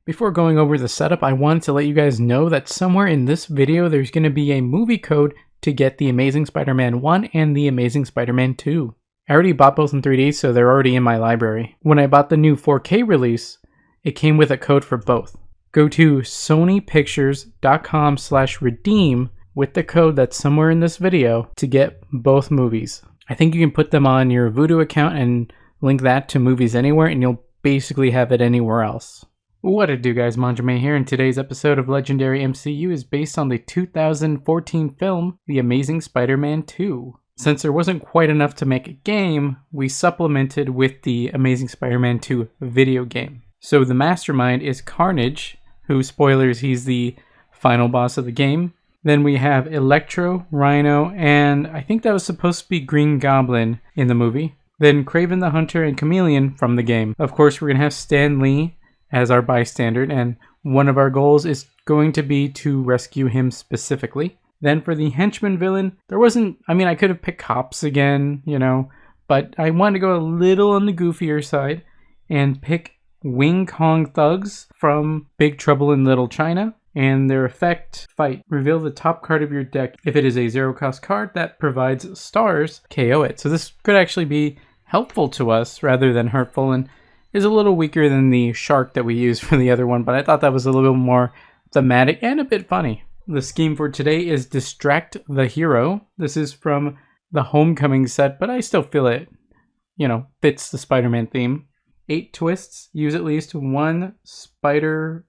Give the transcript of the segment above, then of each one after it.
Before going over the setup, I wanted to let you guys know that somewhere in this video there's going to be a movie code to get the Amazing Spider-Man 1 and the Amazing Spider-Man 2. I already bought both in 3D, so they're already in my library. When I bought the new 4K release, it came with a code for both. Go to sonypictures.com/redeem with the code that's somewhere in this video to get both movies. I think you can put them on your Vudu account and link that to Movies Anywhere, and you'll basically have it anywhere else. What it do, guys? Manjoume here, and today's episode of Legendary MCU is based on the 2014 film The Amazing Spider-Man 2. Since there wasn't quite enough to make a game, we supplemented with the Amazing Spider-Man 2 video game. So the mastermind is Carnage, who, spoilers, he's the final boss of the game. Then we have Electro, Rhino, and I think that was supposed to be Green Goblin in the movie. Then Kraven the Hunter and Chameleon from the game. Of course, we're going to have Stan Lee as our bystander, and one of our goals is going to be to rescue him specifically. Then for the henchman villain, I could have picked cops again, but I wanted to go a little on the goofier side and pick Wing Kong thugs from Big Trouble in Little China. And their effect, fight. Reveal the top card of your deck. If it is a zero-cost card that provides stars, KO it. So this could actually be helpful to us rather than hurtful, and is a little weaker than the shark that we used for the other one, but I thought that was a little more thematic and a bit funny. The scheme for today is Distract the Hero. This is from the Homecoming set, but I still feel it, fits the Spider-Man theme. 8 twists. Use at least one Spider-Man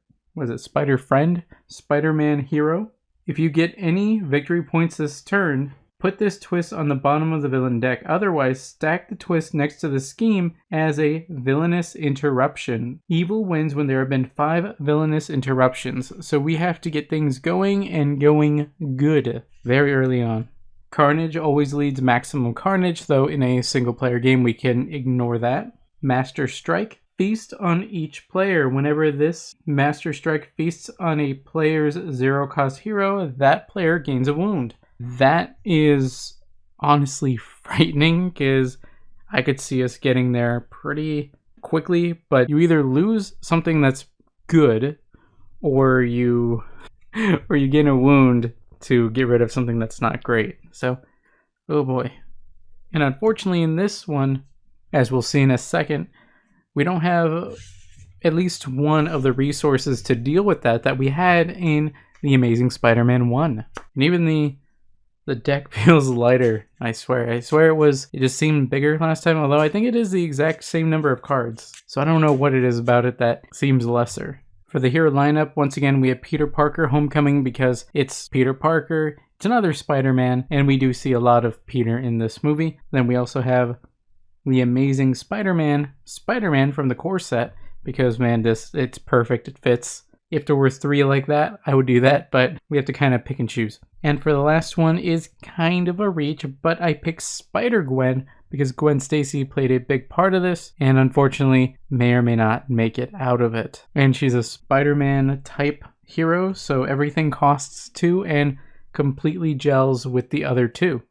hero. If you get any victory points this turn, put this twist on the bottom of the villain deck. Otherwise, stack the twist next to the scheme as a villainous interruption. Evil wins when there have been 5 villainous interruptions, so we have to get things going and going good very early on. Carnage always leads maximum carnage, though in a single player game we can ignore that. Master Strike. Feast on each player. Whenever this Master Strike feasts on a player's zero-cost hero, that player gains a wound. That is honestly frightening, because I could see us getting there pretty quickly, but you either lose something that's good, or you gain a wound to get rid of something that's not great. So, oh boy. And unfortunately in this one, as we'll see in a second, we don't have at least one of the resources to deal with that we had in The Amazing Spider-Man 1. And even the deck feels lighter, I swear. It just seemed bigger last time, although I think it is the exact same number of cards. So I don't know what it is about it that seems lesser. For the hero lineup, once again, we have Peter Parker Homecoming because it's Peter Parker, it's another Spider-Man, and we do see a lot of Peter in this movie. Then we also have The Amazing Spider-Man from the core set, because man, it's perfect, it fits. If there were 3 like that, I would do that, but we have to kind of pick and choose. And for the last one is kind of a reach, but I picked Spider-Gwen because Gwen Stacy played a big part of this, and unfortunately may or may not make it out of it. And she's a Spider-Man type hero, so everything costs 2 and completely gels with the other 2.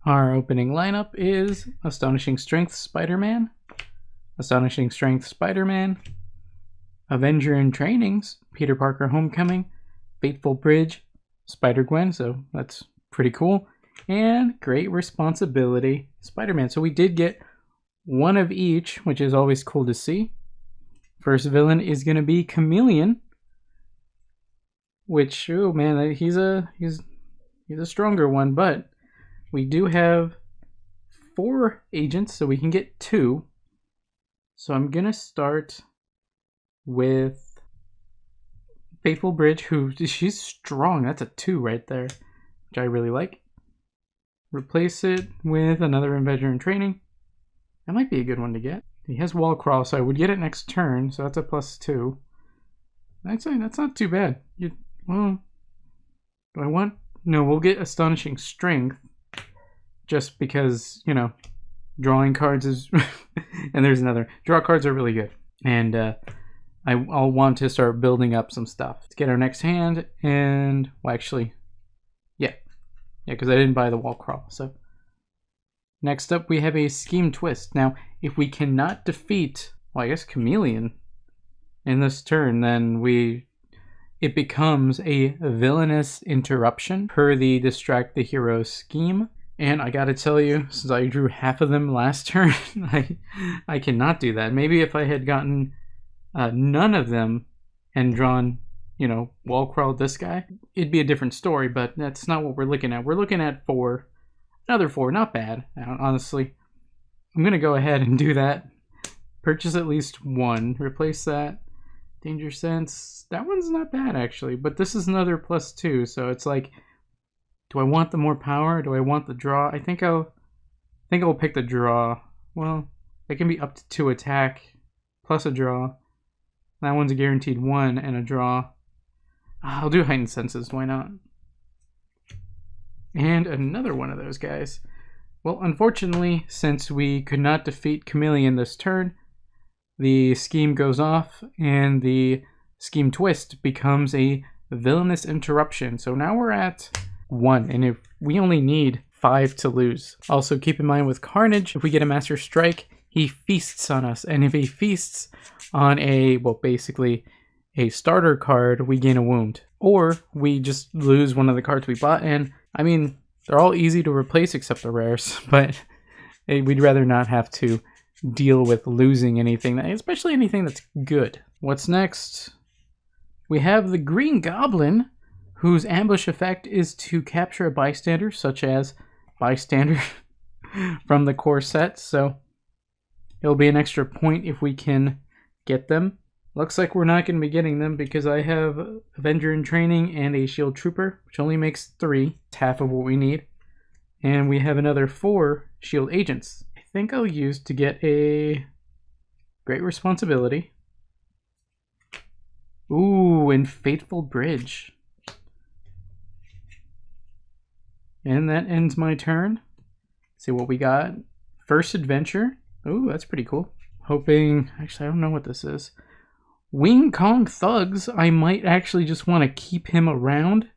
Our opening lineup is Astonishing Strength Spider-Man, Astonishing Strength Spider-Man, Avenger in Trainings, Peter Parker Homecoming, Fateful Bridge, Spider-Gwen, so that's pretty cool, and Great Responsibility Spider-Man. So we did get one of each, which is always cool to see. First villain is going to be Chameleon, which, oh man, he's a stronger one, but we do have 4 agents, so we can get 2. So I'm going to start with Faithful Bridge, she's strong. That's a 2 right there, which I really like. Replace it with another Avenger in Training. That might be a good one to get. He has Wall Crawl, so I would get it next turn, so that's a +2. Actually, that's not too bad. No, we'll get Astonishing Strength. Just because, drawing cards is... and there's another. Draw cards are really good. And I'll want to start building up some stuff. Let's get our next hand, and... Well, actually... Yeah, because I didn't buy the Wall Crawl, so... Next up, we have a Scheme Twist. Now, if we cannot defeat... Well, I guess Chameleon... in this turn, then it becomes a villainous interruption per the distract the hero scheme. And I gotta tell you, since I drew half of them last turn, I cannot do that. Maybe if I had gotten none of them and drawn, you know, wall crawled this guy, it'd be a different story, but that's not what we're looking at. We're looking at 4, another 4, not bad, honestly. I'm gonna go ahead and do that. Purchase at least 1, replace that. Danger Sense, that one's not bad actually, but this is another +2, so it's like, do I want the more power? Do I want the draw? I think I'll pick the draw. Well, it can be up to 2 attack plus a draw. That one's a guaranteed 1 and a draw. I'll do Heightened Senses, why not? And another one of those guys. Well, unfortunately, since we could not defeat Chameleon this turn, the scheme goes off and the scheme twist becomes a villainous interruption. So now we're at 1, and if we only need 5 to lose. Also keep in mind with Carnage, if we get a Master Strike, he feasts on us, and if he feasts on a, well, basically a starter card, we gain a wound. Or we just lose one of the cards we bought, and I mean, they're all easy to replace except the rares, but we'd rather not have to deal with losing anything, especially anything that's good. What's next? We have the Green Goblin, whose ambush effect is to capture a bystander, such as Bystander from the core set, so it'll be an extra point if we can get them. Looks like we're not going to be getting them because I have Avenger in Training and a Shield Trooper, which only makes 3. It's half of what we need. And we have another 4 Shield Agents. I think I'll use to get a Great Responsibility. Ooh, and Fateful Bridge. And that ends my turn. Let's see what we got. First Adventure. Ooh, that's pretty cool. Hoping, actually I don't know what this is. Wing Kong Thugs, I might actually just want to keep him around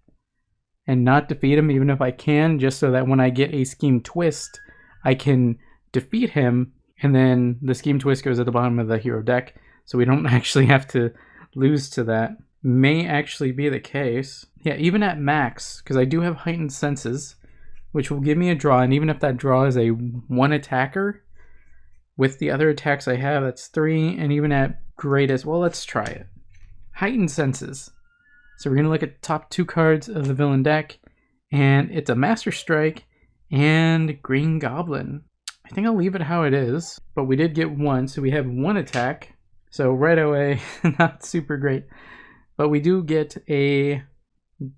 and not defeat him even if I can, just so that when I get a scheme twist, I can defeat him, and then the scheme twist goes at the bottom of the hero deck, so we don't actually have to lose to that. May actually be the case. Yeah, even at max, because I do have Heightened Senses, which will give me a draw, and even if that draw is a 1 attacker, with the other attacks I have, that's 3, and even at greatest, well, let's try it. Heightened Senses. So we're going to look at the top 2 cards of the villain deck, and it's a Master Strike and Green Goblin. I think I'll leave it how it is, but we did get 1, so we have 1 attack. So right away, not super great. But we do get a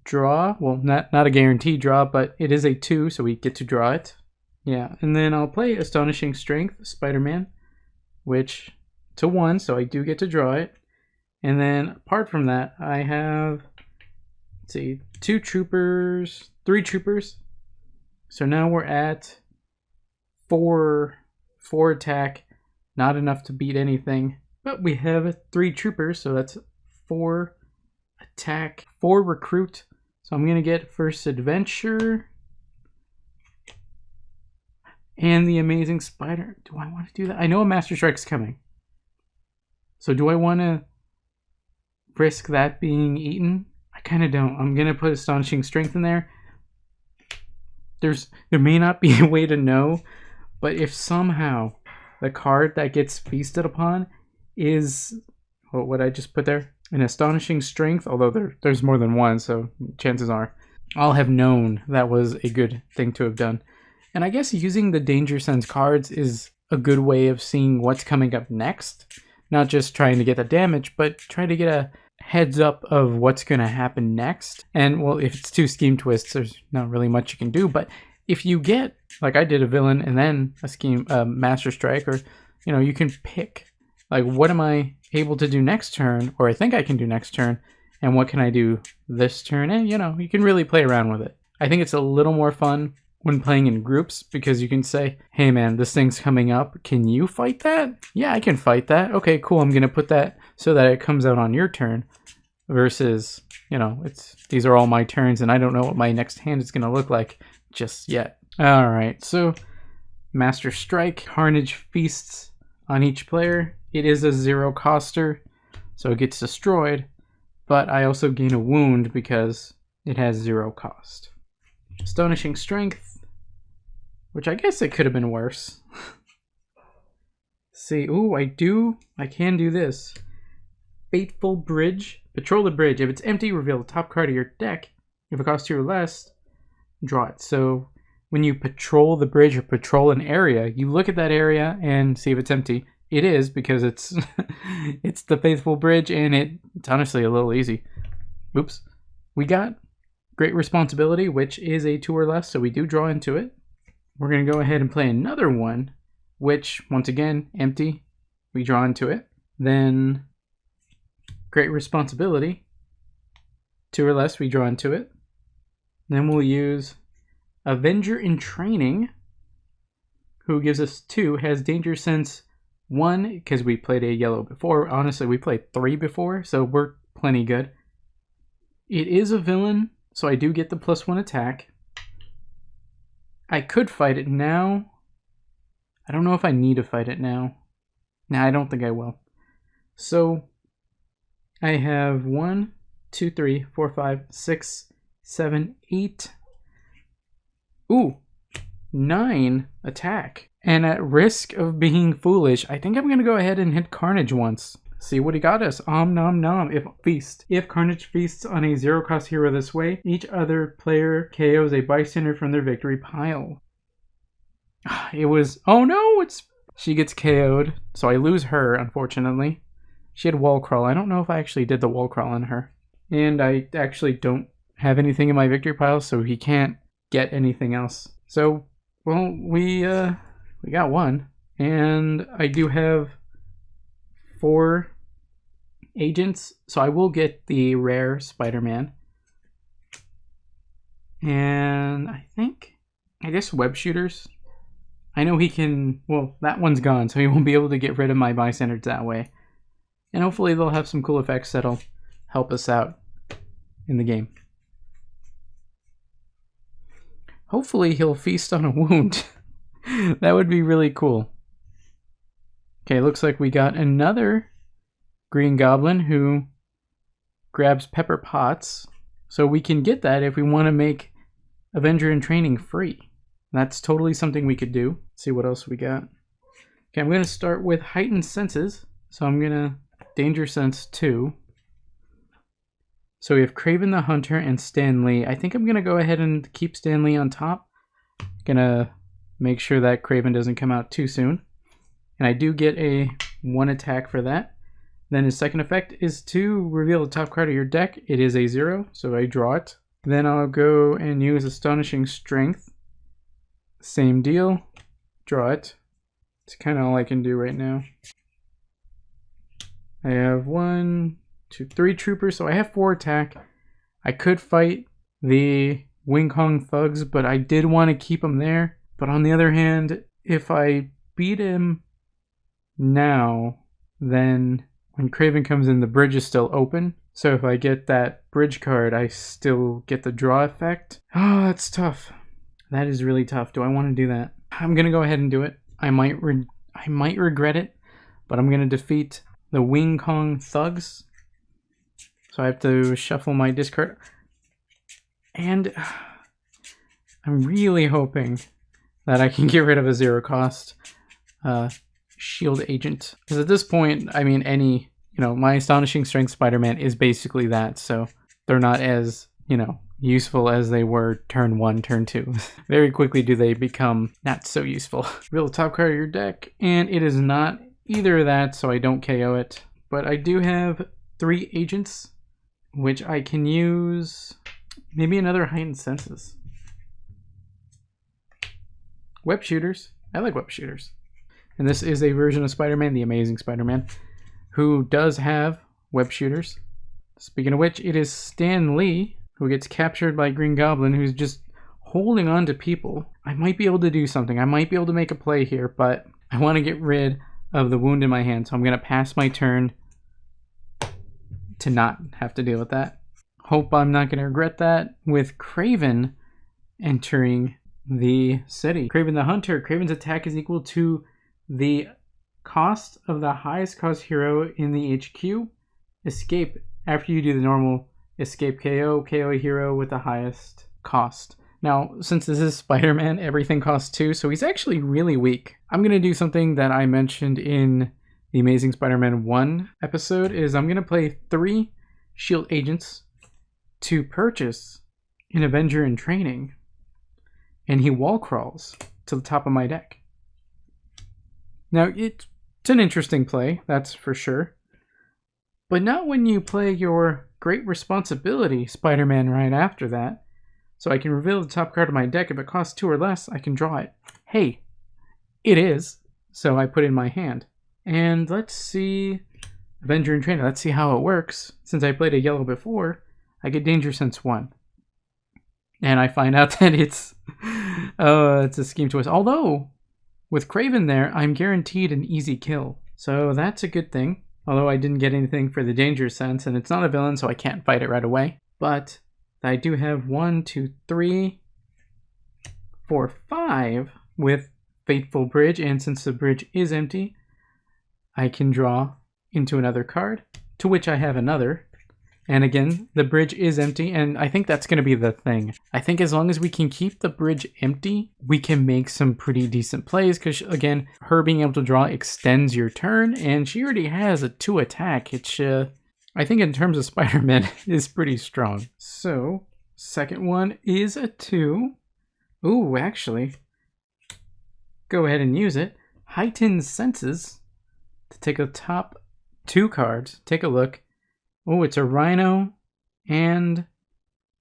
draw. Well, not a guaranteed draw, but it is a 2, so we get to draw it. Yeah, and then I'll play Astonishing Strength, Spider-Man, which to 1, so I do get to draw it. And then apart from that, I have, let's see, 2 troopers, 3 troopers. So now we're at 4 attack, not enough to beat anything. But we have 3 troopers, so that's 4 attack, 4 recruit. So I'm gonna get First Adventure and the Amazing Spider. Do I want to do that? I know a Master Strike's coming. So do I want to risk that being eaten? I kind of don't. I'm going to put Astonishing Strength in there. There may not be a way to know, but if somehow the card that gets feasted upon is what I just put there, an Astonishing Strength, although there's more than 1, so chances are I'll have known that was a good thing to have done. And I guess using the Danger Sense cards is a good way of seeing what's coming up next. Not just trying to get the damage, but trying to get a heads up of what's going to happen next. And, well, if it's 2 scheme twists, there's not really much you can do. But if you get, like I did, a villain and then a Master Strike, or, you know, you can pick, like, what am I able to do next turn, or I think I can do next turn, and what can I do this turn? And, you know, you can really play around with it. I think it's a little more fun when playing in groups, because you can say, hey man, this thing's coming up, can you fight that? Yeah, I can fight that. Okay, cool, I'm gonna put that so that it comes out on your turn, versus, you know, these are all my turns and I don't know what my next hand is gonna look like just yet. Alright, so Master Strike, Carnage feasts on each player. It is a 0 coster, so it gets destroyed, but I also gain a wound because it has 0 cost. Astonishing Strength, which I guess it could have been worse. See, ooh, I can do this. Fateful Bridge. Patrol the bridge. If it's empty, reveal the top card of your deck. If it costs 2 or less, draw it. So when you patrol the bridge or patrol an area, you look at that area and see if it's empty. It is, because it's it's the Faithful Bridge, and it's honestly a little easy. Oops. We got Great Responsibility, which is a 2 or less, so we do draw into it. We're going to go ahead and play another one, which, once again, empty. We draw into it. Then Great Responsibility, 2 or less, we draw into it. Then we'll use Avenger in Training, who gives us 2, has Danger Sense 1, because we played a yellow before. Honestly, we played 3 before, so we're plenty good. It is a villain, so I do get the +1 attack. I could fight it now. I don't know if I need to fight it now. Nah, I don't think I will. So I have 1, 2, 3, 4, 5, 6, 7, 8. Ooh, 9 attack. And at risk of being foolish, I think I'm going to go ahead and hit Carnage once. See what he got us. Om nom nom. If Carnage feasts on a 0 cost hero this way, each other player KOs a bystander from their victory pile. It was, oh no, she gets KO'd, so I lose her, unfortunately. She had wall crawl. I don't know if I actually did the wall crawl on her. And I actually don't have anything in my victory pile, so he can't get anything else. So, well, we got 1. And I do have 4 agents, so I will get the rare Spider-Man. And I guess web shooters. I know he can, well, that one's gone, so he won't be able to get rid of my bystanders that way. And hopefully they'll have some cool effects that'll help us out in the game. Hopefully he'll feast on a wound. That would be really cool. Okay, looks like we got another Green Goblin who grabs Pepper Potts. So we can get that if we want to make Avenger in Training free. That's totally something we could do. Let's see what else we got. Okay, I'm going to start with Heightened Senses. So I'm going to Danger Sense 2. So we have Kraven the Hunter and Stan Lee. I think I'm going to go ahead and keep Stan Lee on top. Gonna make sure that Kraven doesn't come out too soon. And I do get a 1 attack for that. Then his second effect is to reveal the top card of your deck. It is a 0, so I draw it. Then I'll go and use Astonishing Strength. Same deal. Draw it. It's kind of all I can do right now. I have 1, 2, 3 troopers, so I have 4 attack. I could fight the Wing Kong thugs, but I did want to keep him there. But on the other hand, if I beat him now, then when Kraven comes in, the bridge is still open. So if I get that bridge card, I still get the draw effect. Oh, that's tough. That is really tough. Do I want to do that? I'm going to go ahead and do it. I might regret it, but I'm going to defeat the Wing Kong thugs. So I have to shuffle my discard. And I'm really hoping that I can get rid of a 0 cost shield agent. Because at this point, I mean, my Astonishing Strength Spider-Man is basically that. So they're not as, useful as they were turn 1, turn 2. Very quickly do they become not so useful. Reveal the top card of your deck, and it is not either of that, so I don't KO it. But I do have 3 agents, which I can use maybe another Heightened Senses. Web shooters. I like web shooters. And this is a version of Spider-Man, the Amazing Spider-Man, who does have web shooters. Speaking of which, it is Stan Lee, who gets captured by Green Goblin, who's just holding on to people. I might be able to do something. I might be able to make a play here, but I want to get rid of the wound in my hand, so I'm going to pass my turn to not have to deal with that. Hope I'm not going to regret that. With Kraven entering the city. Kraven the Hunter. Kraven's attack is equal to the cost of the highest cost hero in the HQ. escape after you do the normal escape KO a hero with the highest cost. Now, since this is Spider-Man, everything costs 2, so he's actually really weak. I'm going to do something that I mentioned in the Amazing Spider-Man 1 episode, is I'm going to play 3 shield agents to purchase an Avenger in training, and he wall crawls to the top of my deck. Now, it's an interesting play, that's for sure, but not when you play your Great Responsibility Spider-Man right after that. So I can reveal the top card of my deck. If it costs 2 or less, I can draw it. Hey, it is. So I put it in my hand. And let's see, Avenger in Training. Let's see how it works. Since I played a yellow before, I get Danger Sense 1. And I find out that it's a scheme twist. Although, with Kraven there, I'm guaranteed an easy kill. So that's a good thing. Although I didn't get anything for the Danger Sense, and it's not a villain, so I can't fight it right away. But I do have 1, 2, 3, 4, 5 with Fateful Bridge, and since the bridge is empty, I can draw into another card, to which I have another. And again, the bridge is empty, and I think that's going to be the thing. I think as long as we can keep the bridge empty, we can make some pretty decent plays, because again, her being able to draw extends your turn, and she already has a 2 attack. It's I think in terms of Spider-Man, is pretty strong. So, second one is a 2. Ooh, actually, go ahead and use it. Heightened Senses to take the top 2 cards. Take a look. Oh, it's a Rhino, and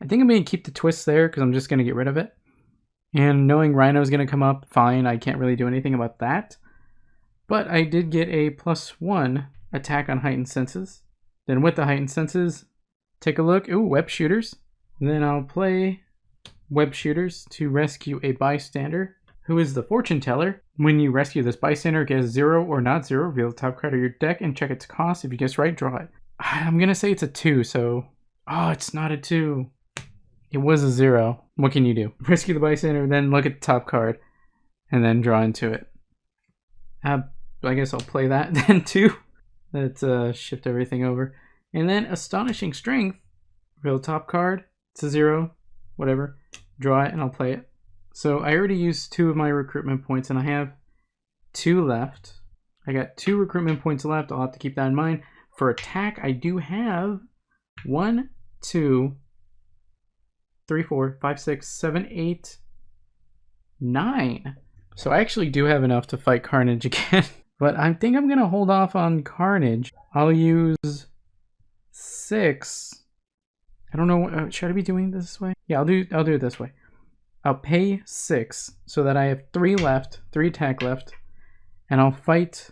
I think I'm going to keep the twist there because I'm just going to get rid of it. And knowing Rhino is going to come up, fine, I can't really do anything about that. But I did get a +1 attack on Heightened Senses. Then with the Heightened Senses, take a look. Ooh, Web Shooters. And then I'll play Web Shooters to rescue a bystander, who is the Fortune Teller. When you rescue this bystander, guess 0 or not 0, reveal the top card of your deck and check its cost. If you guess right, draw it. I'm going to say it's a 2, so... Oh, it's not a 2. It was a 0. What can you do? Rescue the bystander, then look at the top card, and then draw into it. I guess I'll play that then too. Let's shift everything over. And then Astonishing Strength, real top card, it's a 0, whatever. Draw it and I'll play it. So I already used 2 of my recruitment points and I have 2 left. I got 2 recruitment points left, I'll have to keep that in mind. For attack, I do have 1, 2, 3, 4, 5, 6, 7, 8, 9. So I actually do have enough to fight Carnage again. But I think I'm going to hold off on Carnage. I'll use 6. I don't know. Should I be doing this way? Yeah, I'll do it this way. I'll pay 6 so that I have 3 left, 3 attack left. And I'll fight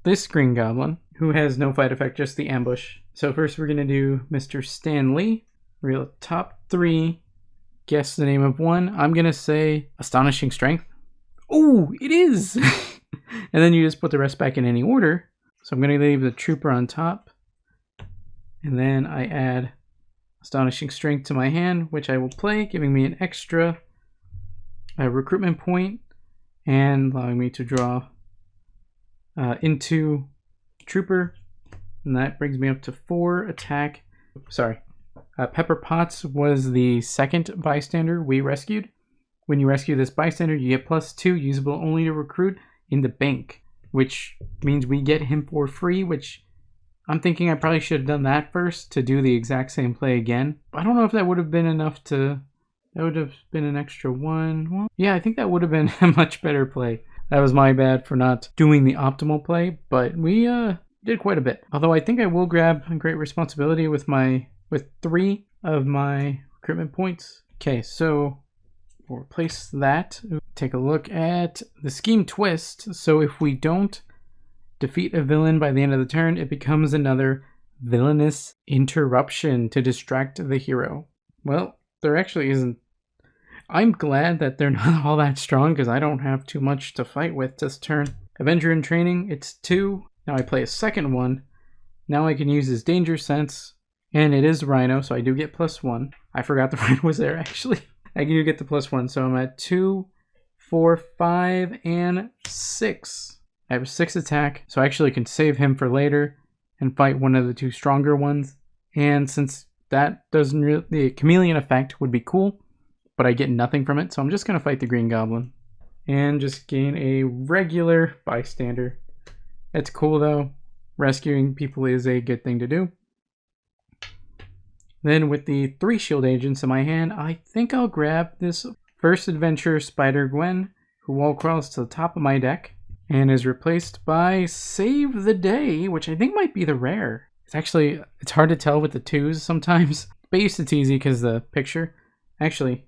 this Green Goblin, who has no fight effect, just the ambush. So first we're going to do Mr. Stan Lee. Real top 3. Guess the name of 1. I'm going to say Astonishing Strength. Oh, it is! And then you just put the rest back in any order. So I'm going to leave the Trooper on top. And then I add Astonishing Strength to my hand, which I will play, giving me an extra recruitment point and allowing me to draw into Trooper. And that brings me up to 4 attack. Sorry. Pepper Potts was the second bystander we rescued. When you rescue this bystander, you get +2, usable only to recruit in the bank, which means we get him for free, which I'm thinking I probably should have done that first to do the exact same play again. I don't know if that would have been enough to... That would have been an extra 1. Well, yeah, I think that would have been a much better play. That was my bad for not doing the optimal play, but we did quite a bit. Although I think I will grab a Great Responsibility with 3 of my recruitment points. Okay, so we'll replace that. Take a look at the scheme twist. So if we don't defeat a villain by the end of the turn, it becomes another villainous interruption to distract the hero. Well, there actually isn't. I'm glad that they're not all that strong because I don't have too much to fight with this turn. Avenger in Training, it's 2. Now I play a second one. Now I can use his Danger Sense, and it is Rhino, so I do get +1. I forgot the Rhino was there actually. I do get the +1, so I'm at 2, 4, 5, and 6. I have a 6 attack, so I actually can save him for later. and fight one of the two stronger ones. And since that doesn't really, the chameleon effect would be cool, but I get nothing from it, so I'm just going to fight the green goblin and just gain a regular bystander. It's cool though. Rescuing people is a good thing to do. Then with the 3 shield agents in my hand, I think I'll grab this first adventure spider-gwen, who wall crawls to the top of my deck and is replaced by Save the Day, which I think might be the rare. It's hard to tell with the 2s sometimes, but it's easy because the picture. Actually,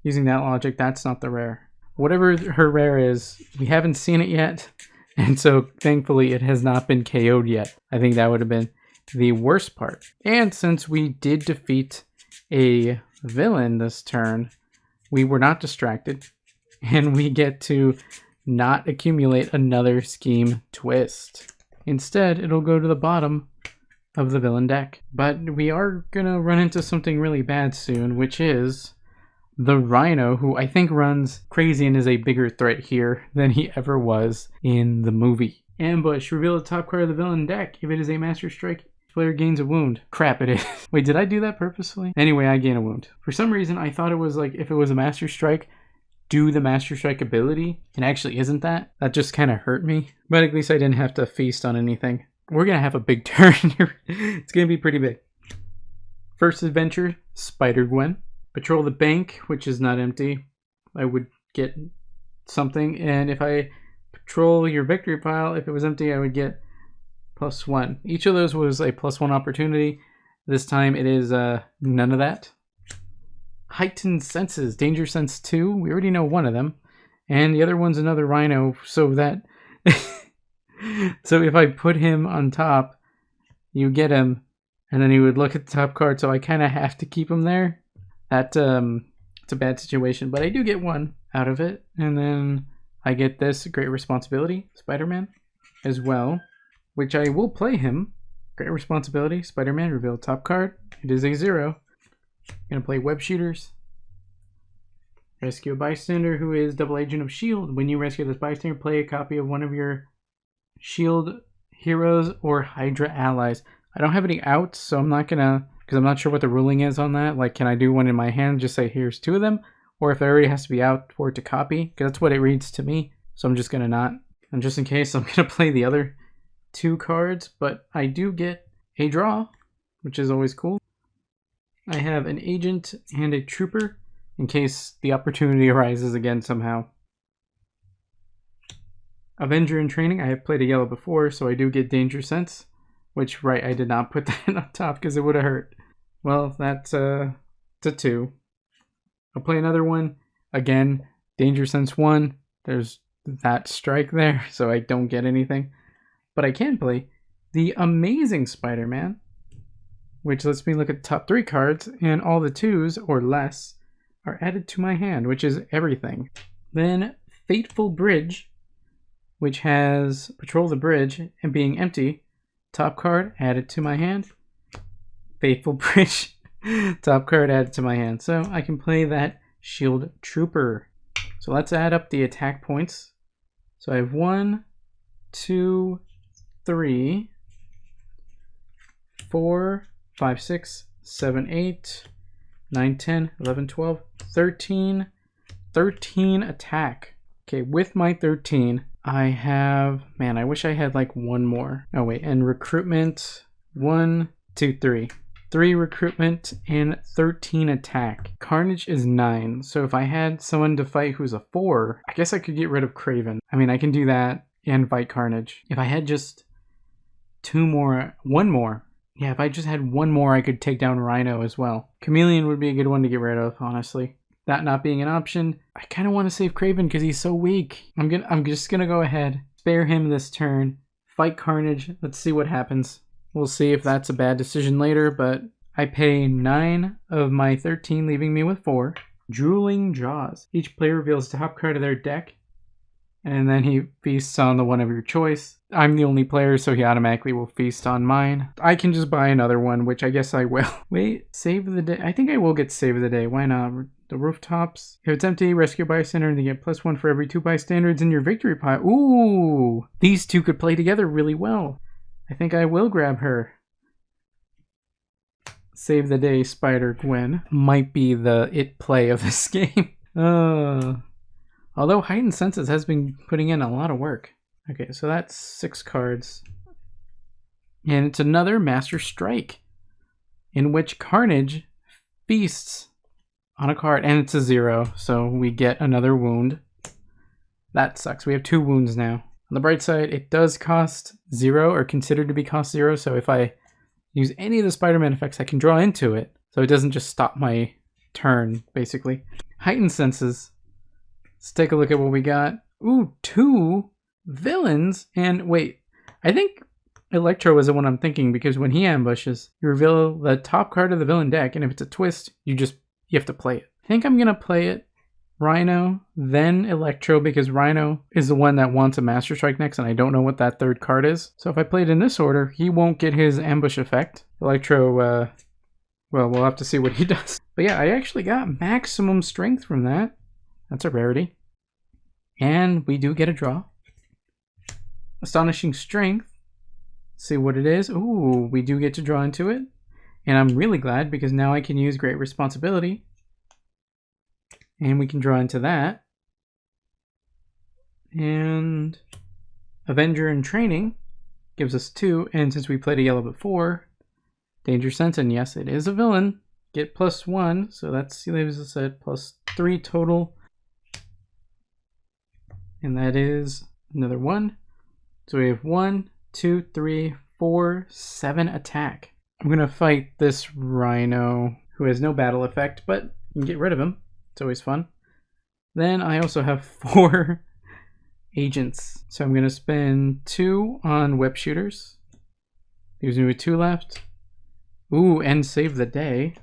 using that logic, that's not the rare. Whatever her rare is, we haven't seen it yet, and so thankfully it has not been KO'd yet. I think that would have been the worst part. And since we did defeat a villain this turn, we were not distracted, and we get to not accumulate another scheme twist. Instead, it'll go to the bottom of the villain deck. But we are gonna run into something really bad soon, which is the Rhino, who I think runs crazy and is a bigger threat here than he ever was in the movie. Ambush. Reveal the top card of the villain deck. If it is a Master Strike, player gains a wound. Crap, it is. Wait, did I do that purposefully? Anyway, I gain a wound. For some reason, I thought it was like, if it was a Master Strike, do the Master Strike ability. It actually isn't that. That just kind of hurt me. But at least I didn't have to feast on anything. We're going to have a big turn here. It's going to be pretty big. First adventure, Spider-Gwen. Patrol the bank, which is not empty. I would get something. And if I patrol your victory pile, if it was empty, I would get +1. Each of those was a +1 opportunity. This time it is none of that. Heightened senses, danger sense 2. We already know one of them, and the other one's another rhino. So that, so if I put him on top, you get him, and then he would look at the top card. So I kind of have to keep him there. That it's a bad situation, but I do get one out of it, and then I get this Great Responsibility, Spider-Man, as well. Which I will play him. Great Responsibility, Spider-Man, reveal top card. It is a 0. Gonna play Web Shooters. Rescue a bystander who is double agent of S.H.I.E.L.D. When you rescue this bystander, play a copy of one of your S.H.I.E.L.D. heroes or Hydra allies. I don't have any outs, so I'm not gonna, because I'm not sure what the ruling is on that. Like, can I do one in my hand, just say here's 2 of them? Or if there already has to be out for it to copy? Because that's what it reads to me. So I'm just gonna not. And just in case, I'm gonna play the other 2 cards, but I do get a draw, which is always cool. I have an agent and a trooper in case the opportunity arises again somehow. Avenger in training. I have played a yellow before, so I do get danger sense, which, right, I did not put that on top because it would have hurt. Well, that's a 2. I'll play another one. Again, danger sense 1. There's that strike there, so I don't get anything. But I can play the Amazing Spider-Man, which lets me look at the top 3 cards, and all the 2s or less are added to my hand, which is everything. Then Fateful Bridge, which has Patrol the Bridge and being empty. Top card added to my hand. Fateful Bridge, top card added to my hand. So I can play that Shield Trooper. So let's add up the attack points. So I have 1, 2, 3, 4, 5, 6, 7, 8, 9, 10, 11, 12, 13. 13 attack. Okay, with my 13, I have, man, I wish I had like one more. Oh wait, and recruitment, 1, 2, 3. 3 recruitment and 13 attack. Carnage is 9, so if I had someone to fight who's a 4, I guess I could get rid of Craven. I mean, I can do that and fight Carnage. If I had just 2 more, 1 more. Yeah, if I just had 1 more, I could take down Rhino as well. Chameleon would be a good one to get rid of, honestly. That not being an option, I kind of want to save Craven because he's so weak. I'm just gonna go ahead, spare him this turn, fight Carnage. Let's see what happens. We'll see if that's a bad decision later, but I pay 9 of my 13, leaving me with 4. Drooling Jaws. Each player reveals the top card of their deck, and then he feasts on the one of your choice. I'm the only player, so he automatically will feast on mine. I can just buy another one, which I guess I will. Wait, Save of the Day. I think I will get Save of the Day. Why not? The rooftops. If it's empty, rescue a bystander and you get +1 for every 2 bystanders in your victory pile. Ooh! These 2 could play together really well. I think I will grab her. Save the day, spider-gwen. Might be the it play of this game. Although Heightened Senses has been putting in a lot of work. Okay, so that's 6 cards. And it's another Master Strike, in which Carnage feasts on a card, and it's a 0, so we get another wound. That sucks. We have 2 wounds now. On the bright side, it does cost 0, or considered to be cost 0, so if I use any of the Spider-Man effects, I can draw into it, so it doesn't just stop my turn, basically. Heightened Senses. Let's take a look at what we got. Ooh, 2 villains, and wait, I think Electro is the one I'm thinking, because when he ambushes, you reveal the top card of the villain deck, and if it's a twist, you have to play it. I think I'm gonna play it Rhino, then Electro, because Rhino is the one that wants a Master Strike next, and I don't know what that 3rd card is. So if I play it in this order, he won't get his ambush effect. Electro, well, we'll have to see what he does. But yeah, I actually got maximum strength from that. That's a rarity. And we do get a draw. Astonishing Strength. See what it is. Ooh, we do get to draw into it. And I'm really glad, because now I can use Great Responsibility. And we can draw into that. And Avenger in Training gives us 2. And since we played a yellow before, Danger Sense, and yes, it is a villain. Get +1, so that's leaves us at +3 total. And that is another 1. So we have 1, 2, 3, 4, 7 attack. I'm gonna fight this Rhino, who has no battle effect, but you can get rid of him. It's always fun. Then I also have 4 agents. So I'm gonna spend 2 on web shooters. Leaves me with 2 left. Ooh, and save the day.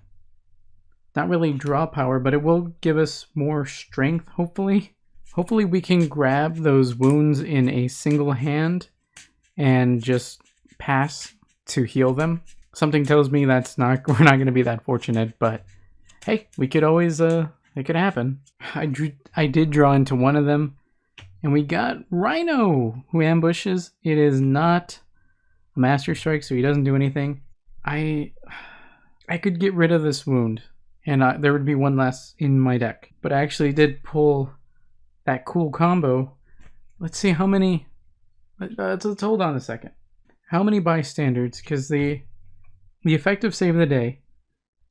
Not really draw power, but it will give us more strength, hopefully. Hopefully we can grab those wounds in a single hand and just pass to heal them. Something tells me we're not going to be that fortunate, but hey, we could always, it could happen. I did draw into one of them, and we got Rhino, who ambushes. It is not a Master Strike, so he doesn't do anything. I could get rid of this wound, and there would be 1 less in my deck. But I actually did pull that cool combo. Let's see how many. Let's hold on a second. How many bystanders? Because the effective save of the day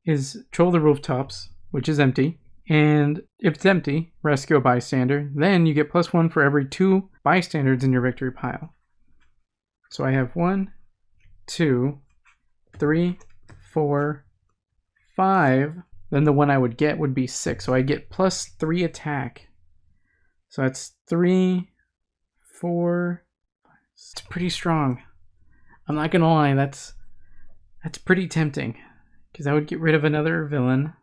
is Troll the Rooftops, which is empty. And if it's empty, rescue a bystander. Then you get +1 for every 2 bystanders in your victory pile. So I have 1, 2, 3, 4, 5. Then the one I would get would be 6. So I get +3 attack. So that's 3, 4. It's pretty strong. I'm not gonna lie, that's pretty tempting, because I would get rid of another villain,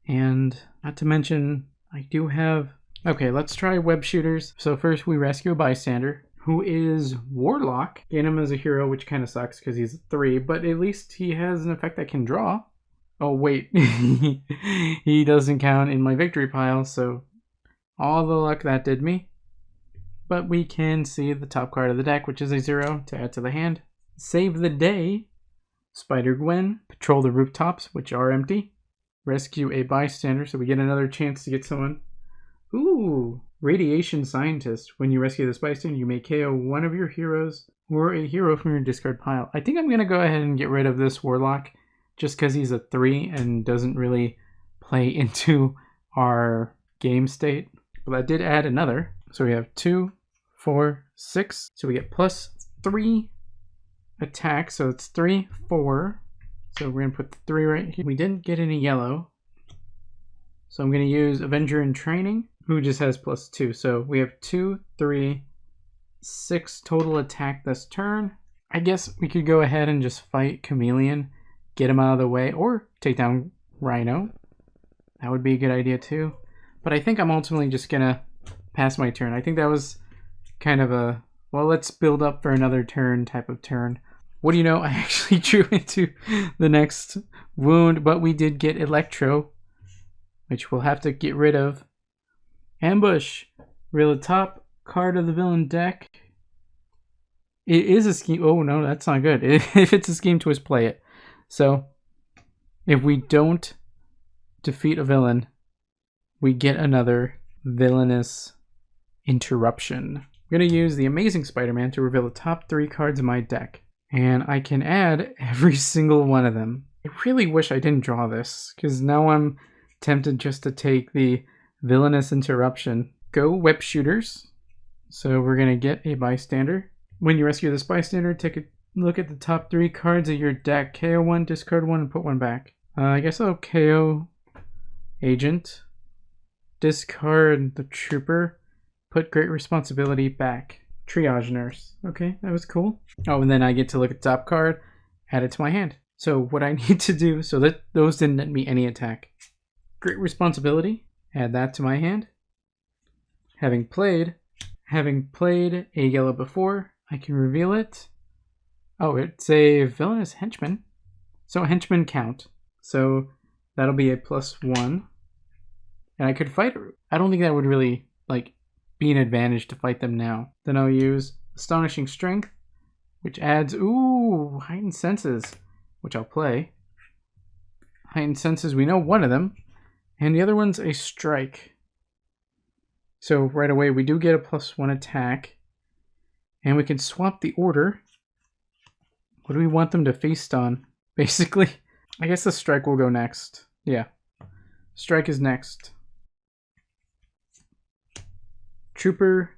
and not to mention I do have. Okay, let's try web shooters. So first we rescue a bystander who is Warlock. Gain him as a hero, which kind of sucks because he's 3, but at least he has an effect that can draw. Oh wait, he doesn't count in my victory pile, so all the luck that did me. But we can see the top card of the deck, which is a 0, to add to the hand. Save the day. Spider-Gwen. Patrol the rooftops, which are empty. Rescue a bystander, so we get another chance to get someone. Ooh, Radiation Scientist. When you rescue this bystander, you may KO one of your heroes or a hero from your discard pile. I think I'm going to go ahead and get rid of this Warlock, just because he's a 3 and doesn't really play into our game state. But I did add another. So we have 2, 4, 6. So we get +3 attack. So it's 3, 4. So we're going to put the 3 right here. We didn't get any yellow. So I'm going to use Avenger in Training, who just has +2. So we have 2, 3, 6 total attack this turn. I guess we could go ahead and just fight Chameleon, get him out of the way, or take down Rhino. That would be a good idea too. But I think I'm ultimately just going to pass my turn. I think that was kind of a, well, let's build up for another turn type of turn. What do you know? I actually drew into the next wound, but we did get Electro, which we'll have to get rid of. Ambush. Reveal the top card of the villain deck. It is a scheme. Oh, no, that's not good. If it's a scheme twist, play it. So, if we don't defeat a villain, we get another villainous interruption. I'm going to use the Amazing Spider-Man to reveal the top 3 cards in my deck. And I can add every single one of them. I really wish I didn't draw this, because now I'm tempted just to take the villainous interruption. Go Web Shooters. So we're going to get a bystander. When you rescue this bystander, take a look at the top 3 cards of your deck. KO 1, discard 1, and put 1 back. I guess I'll KO Agent. Discard the Trooper. Put Great Responsibility back. Triage Nurse. Okay, that was cool. Oh, and then I get to look at the top card, add it to my hand. So what I need to do, so that those didn't net me any attack. Great Responsibility, add that to my hand. Having played a yellow before, I can reveal it. Oh, it's a villainous henchman. So henchman count. So that'll be a +1. And I could fight it. I don't think that would really, like, be an advantage to fight them now. Then I'll use Astonishing Strength, which adds, ooh, Heightened Senses, which I'll play. Heightened Senses, we know one of them. And the other one's a Strike. So right away, we do get a +1 attack. And we can swap the order. What do we want them to feast on? Basically, I guess the Strike will go next. Yeah. Strike is next. Trooper.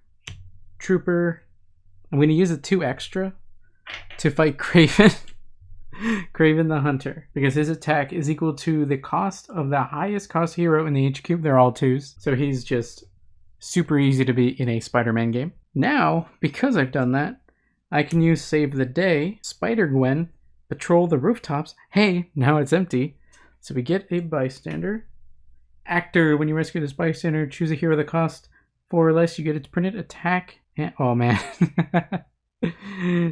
I'm going to use a 2 extra to fight Craven. Craven the Hunter. Because his attack is equal to the cost of the highest cost hero in the H cube. They're all 2s. So he's just super easy to beat in a Spider-Man game. Now, because I've done that, I can use Save the Day, Spider-Gwen, Patrol the Rooftops. Hey, now it's empty. So we get a bystander. Actor, when you rescue this bystander, choose a hero that costs 4 or less. You get its printed attack. And, oh man.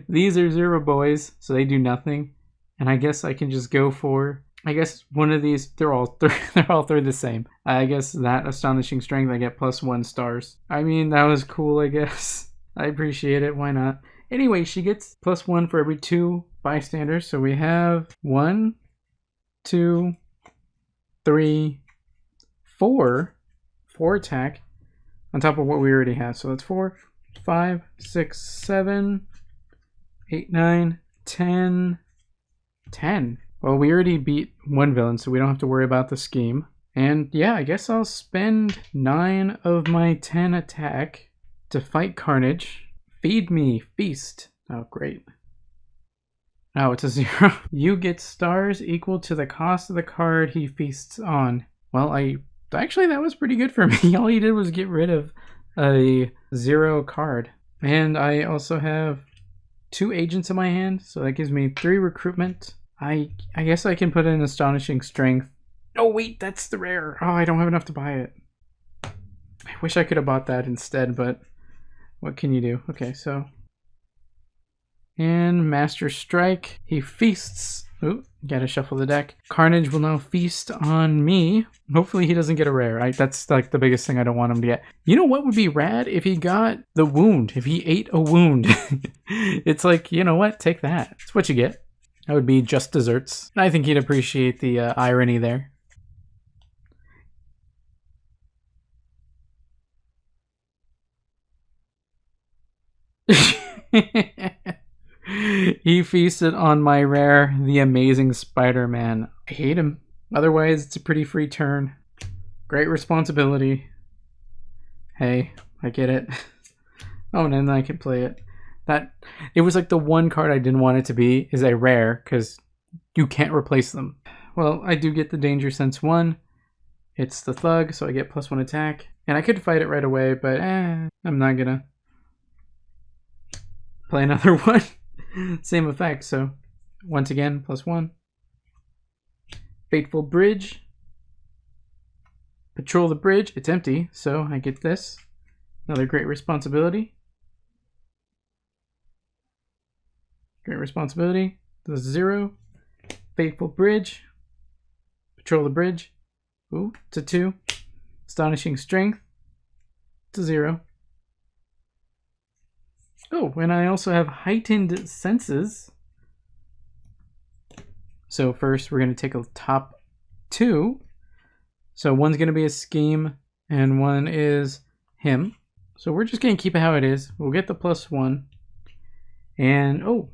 These are 0 boys, so they do nothing. And I guess I can just go for, I guess one of these, they're all 3 the same. I guess that Astonishing Strength, I get +1 stars. I mean, that was cool, I guess. I appreciate it, why not? Anyway, she gets +1 for every 2 bystanders. So we have 1, 2, 3, 4 attack on top of what we already have. So that's 4, 5, 6, 7, 8, 9, 10. Well, we already beat 1 villain, so we don't have to worry about the scheme. And yeah, I guess I'll spend 9 of my 10 attack to fight Carnage. Feed me, feast. Oh, great. Oh, it's a 0. You get stars equal to the cost of the card he feasts on. Well, actually, that was pretty good for me. All he did was get rid of a 0 card. And I also have 2 agents in my hand, so that gives me 3 recruitment. I guess I can put in Astonishing Strength. Oh, wait, that's the rare. Oh, I don't have enough to buy it. I wish I could have bought that instead, but what can you do? Okay, so. And Master Strike. He feasts. Ooh, gotta shuffle the deck. Carnage will now feast on me. Hopefully he doesn't get a rare. That's like the biggest thing I don't want him to get. You know what would be rad? If he got the wound. If he ate a wound. It's like, you know what? Take that. That's what you get. That would be just desserts. I think he'd appreciate the irony there. He feasted on my rare, the Amazing Spider-Man. I hate him. Otherwise, it's a pretty free turn. Great Responsibility. Hey, I get it. Oh, and then I can play it. It was like the one card I didn't want it to be is a rare, because you can't replace them. Well, I do get the Danger Sense 1. It's the Thug, so I get +1 attack. And I could fight it right away, but I'm not gonna play another one. Same effect, so once again, +1. Fateful Bridge. Patrol the bridge. It's empty, so I get this. Another Great Responsibility. Great Responsibility. This is 0. Fateful Bridge. Patrol the bridge. Ooh, it's a 2. Astonishing Strength. It's a 0. Oh, and I also have heightened senses. So first we're going to take a top 2. So one's going to be a scheme and one is him. So we're just going to keep it how it is. We'll get the +1. And oh,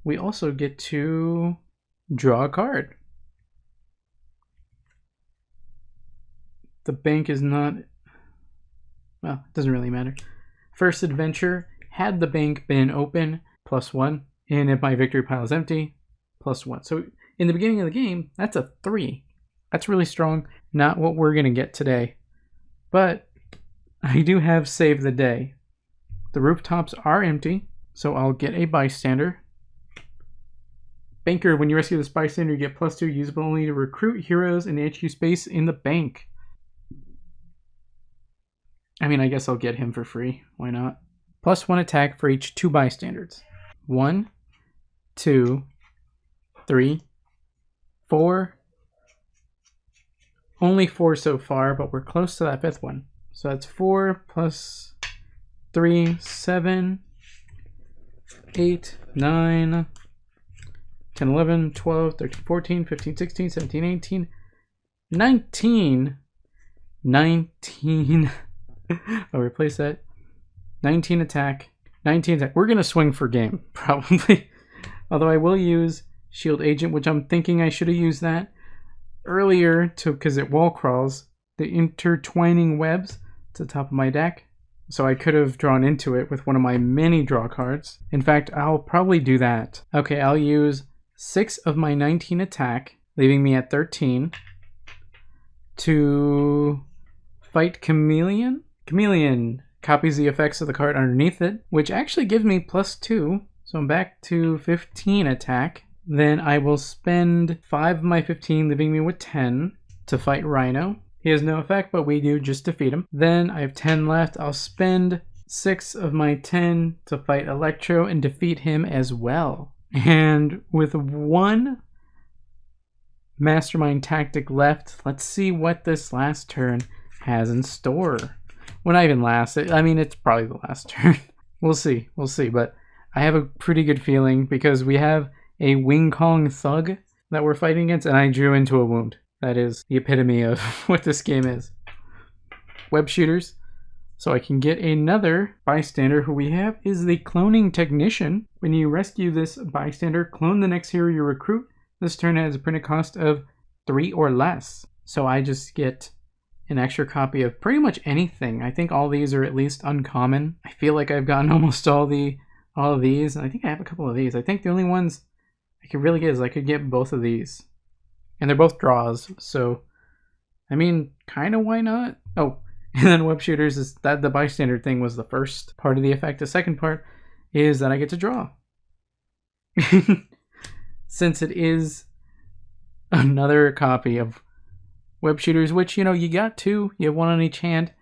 we also get to draw a card. The bank is not, well, it doesn't really matter. First adventure, had the bank been open, +1. And if my victory pile is empty, +1. So in the beginning of the game, that's a 3. That's really strong. Not what we're going to get today. But I do have Save the Day. The rooftops are empty, so I'll get a bystander. Banker, when you rescue this bystander, you get +2, usable only to recruit heroes in the HQ space in the bank. I mean, I guess I'll get him for free. Why not? +1 attack for each 2 bystanders. 1, 2, 3, 4. Only 4 so far, but we're close to that 5th one. So that's 4 plus 3, 7, 8, 9, 10, 11, 12, 13, 14, 15, 16, 17, 18, 19. 19. I'll replace that. 19 attack. 19 attack. We're going to swing for game, probably. Although I will use Shield Agent, which I'm thinking I should have used that earlier because it wall crawls. The intertwining webs to the top of my deck. So I could have drawn into it with one of my mini draw cards. In fact, I'll probably do that. Okay, I'll use 6 of my 19 attack, leaving me at 13, to fight Chameleon. Chameleon copies the effects of the card underneath it, which actually gives me +2. So I'm back to 15 attack. Then I will spend 5 of my 15, leaving me with 10 to fight Rhino. He has no effect, but we do just defeat him. Then I have 10 left. I'll spend 6 of my 10 to fight Electro and defeat him as well. And with 1 Mastermind tactic left, let's see what this last turn has in store. Well, not even last. I mean, it's probably the last turn. We'll see. We'll see. But I have a pretty good feeling because we have a Wing Kong Thug that we're fighting against, and I drew into a wound. That is the epitome of what this game is. Web shooters. So I can get another bystander. Who we have is the Cloning Technician. When you rescue this bystander, clone the next hero you recruit. This turn has a printed cost of 3 or less. So I just get an extra copy of pretty much anything. I think all these are at least uncommon. I feel like I've gotten almost all of these. And I think I have a couple of these. I think the only ones I could really get is I could get both of these. And they're both draws. So, I mean, kind of why not? Oh, and then web shooters is that the bystander thing was the first part of the effect. The second part is that I get to draw. Since it is another copy of web shooters, which, you know, you got 2. You have 1 on each hand.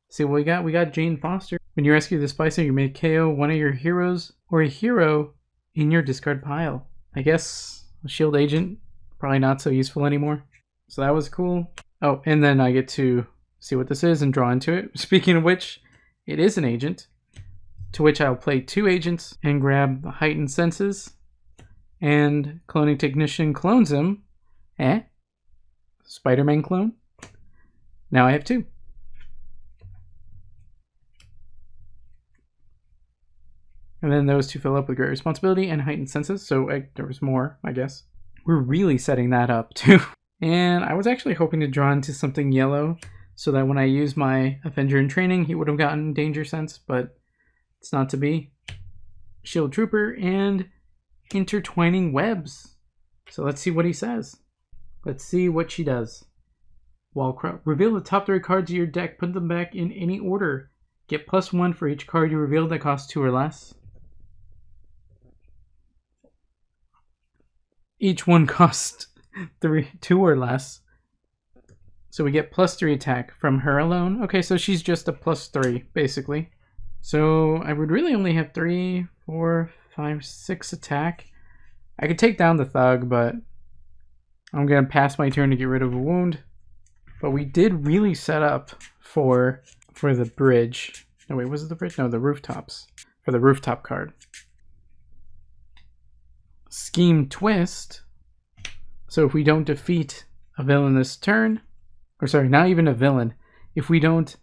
See what we got? We got Jane Foster. When you rescue this bystander, you may KO one of your heroes or a hero in your discard pile. I guess a Shield Agent, probably not so useful anymore. So that was cool. Oh, and then I get to see what this is and draw into it. Speaking of which, it is an agent, to which I'll play 2 agents and grab the Heightened Senses. And Cloning Technician clones him. Spider-Man clone. Now I have 2. And then those 2 fill up with Great Responsibility and Heightened Senses. So there was more, I guess. We're really setting that up too. And I was actually hoping to draw into something yellow so that when I use my Avenger in training, he would have gotten Danger Sense, but it's not to be. Shield Trooper and Intertwining Webs. So let's see what he says. Let's see what she does. Reveal the top 3 cards of your deck. Put them back in any order. Get +1 for each card you reveal that costs 2 or less. Each one costs 2 or less. So we get +3 attack from her alone. Okay, so she's just a +3, basically. So I would really only have 3, 4, 5, 6 attack. I could take down the Thug, but I'm going to pass my turn to get rid of a wound. But we did really set up for the bridge. No, wait, was it the bridge? No, the rooftops. for the rooftop card. Scheme Twist. So if we don't defeat a villain this turn, or sorry, not even a villain, if we don't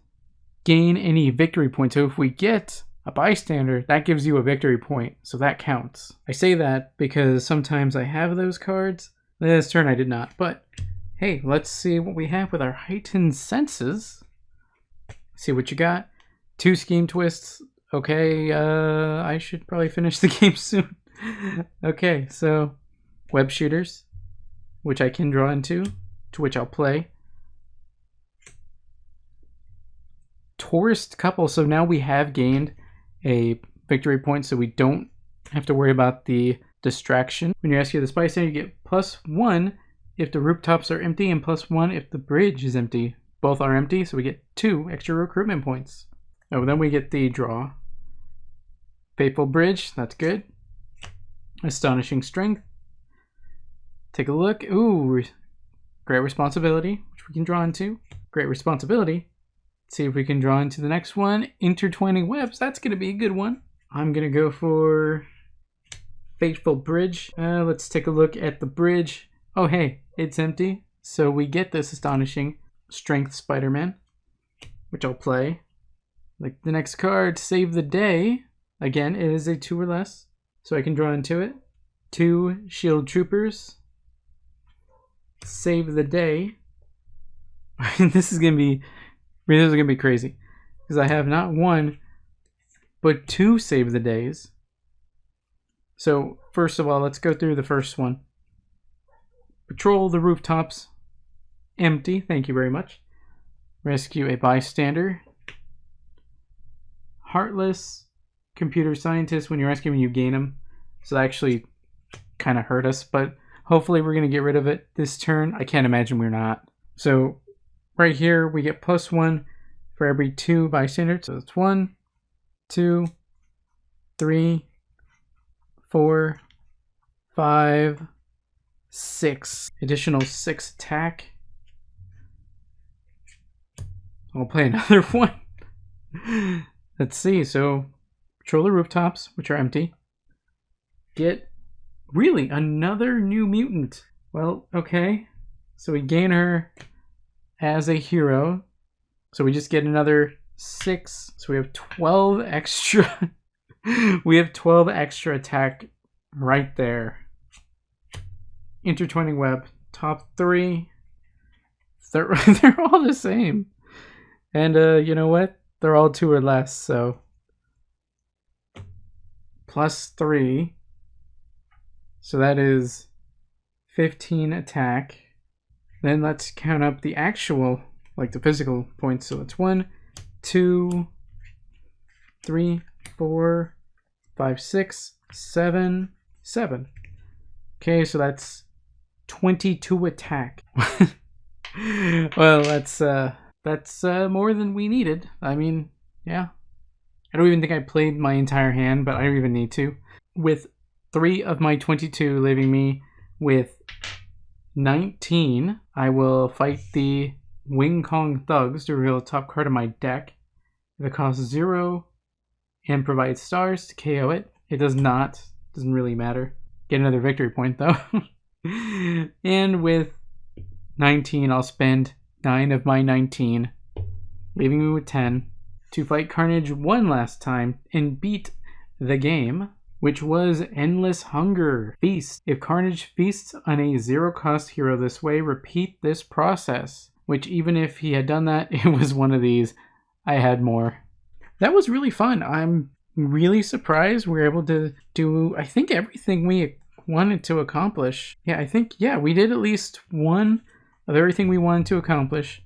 gain any victory points, so if we get a bystander, that gives you a victory point, so that counts. I say that because sometimes I have those cards. This turn I did not, but hey, let's see what we have with our heightened senses. See what you got. 2 Scheme Twists. Okay, I should probably finish the game soon. Okay, so Web Shooters, which I can draw into, to which I'll play. Tourist Couple, so now we have gained a victory point, so we don't have to worry about the distraction. When you rescue the bystander, you get +1 if the rooftops are empty and +1 if the bridge is empty. Both are empty, so we get 2 extra recruitment points. Oh, then we get the draw. Faithful Bridge, that's good. Astonishing Strength. Take a look. Ooh, Great Responsibility, which we can draw into. Great Responsibility. Let's see if we can draw into the next one. Intertwining Webs, that's going to be a good one. I'm going to go for Faithful Bridge. Let's take a look at the bridge. Oh, hey, it's empty. So we get this Astonishing Strength Spider-Man, which I'll play. Like the next card, Save the Day. Again, it is a 2 or less, so I can draw into it. 2 Shield Troopers. Save the Day. This is gonna be crazy, because I have not 1, but 2 Save the Days. So first of all, let's go through the first one. Patrol the rooftops. Empty. Thank you very much. Rescue a bystander. Heartless. Computer Scientist. When you're rescuing, you gain them. So that actually kind of hurt us, but hopefully we're going to get rid of it this turn. I can't imagine we're not. So right here, we get +1 for every 2 bystanders. So it's 1, 2, 3, 4, 5, 6. Additional 6 attack. I'll play another one. Let's see. So patrol the rooftops, which are empty. Get really another new mutant. Well, okay. So we gain her as a hero. So we just get another 6. So we have 12 extra. We have 12 extra attack right there. Intertwining Web, top 3. They're all the same. And you know what? They're all 2 or less, so +3. So that is 15 attack. Then let's count up the actual, like the physical points. So it's 1, 2, 3, 4, 5, 6, 7, 7. Okay, so that's 22 attack. Well, that's more than we needed. I mean, yeah. I don't even think I played my entire hand, but I don't even need to. With 3 of my 22 leaving me with 19, I will fight the Wing Kong Thugs to reveal the top card of my deck. If it costs 0 and provides stars to KO it, it does not. Doesn't really matter. Get another victory point though. And with 19, I'll spend 9 of my 19, leaving me with 10, to fight Carnage one last time and beat the game, which was Endless Hunger Feast. If Carnage feasts on a 0-cost hero this way, repeat this process. Which, even if he had done that, it was one of these. I had more. That was really fun. I'm really surprised we were able to do, I think, everything we wanted to accomplish. Yeah, I think, we did at least one of everything we wanted to accomplish.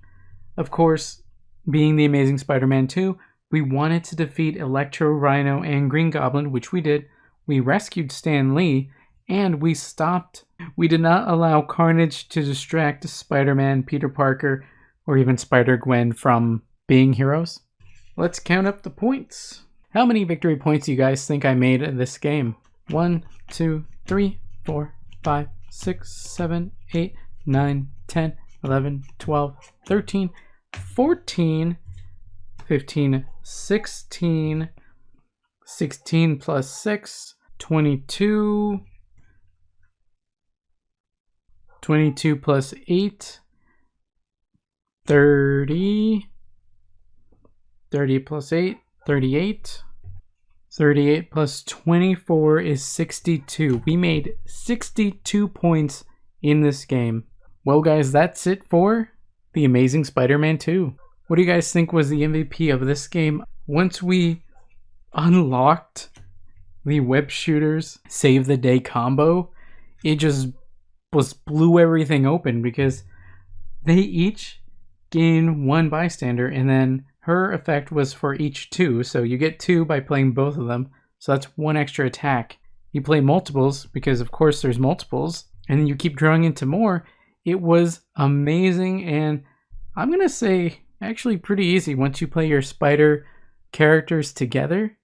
Of course, being the Amazing Spider-Man 2, we wanted to defeat Electro, Rhino, and Green Goblin, which we did. We rescued Stan Lee, and we stopped. We did not allow Carnage to distract Spider-Man, Peter Parker, or even Spider-Gwen from being heroes. Let's count up the points. How many victory points do you guys think I made in this game? 1, 2, 3, 4, 5, 6, 7, 8, 9, 10, 11, 12, 13, 14, 15, 16, 16 plus 6, 22. 22 plus 8, 30. 30 plus 8, 38. 38 plus 24 is 62. We made 62 points in this game. Well, guys, that's it for The Amazing Spider-Man 2. What do you guys think was the MVP of this game? Once we unlocked the web shooters save the day combo, it just blew everything open because they each gain 1 bystander, and then her effect was for each 2, so you get 2 by playing both of them, so that's 1 extra attack. You play multiples, because of course there's multiples, and then you keep drawing into more. It was amazing, and I'm gonna say actually pretty easy once you play your spider characters together.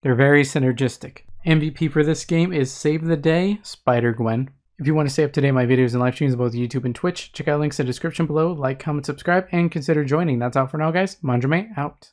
They're very synergistic. MVP for this game is Save the Day, Spider-Gwen. If you want to stay up to date on my videos and live streams on both YouTube and Twitch, check out links in the description below, like, comment, subscribe, and consider joining. That's all for now, guys. Manjoume out.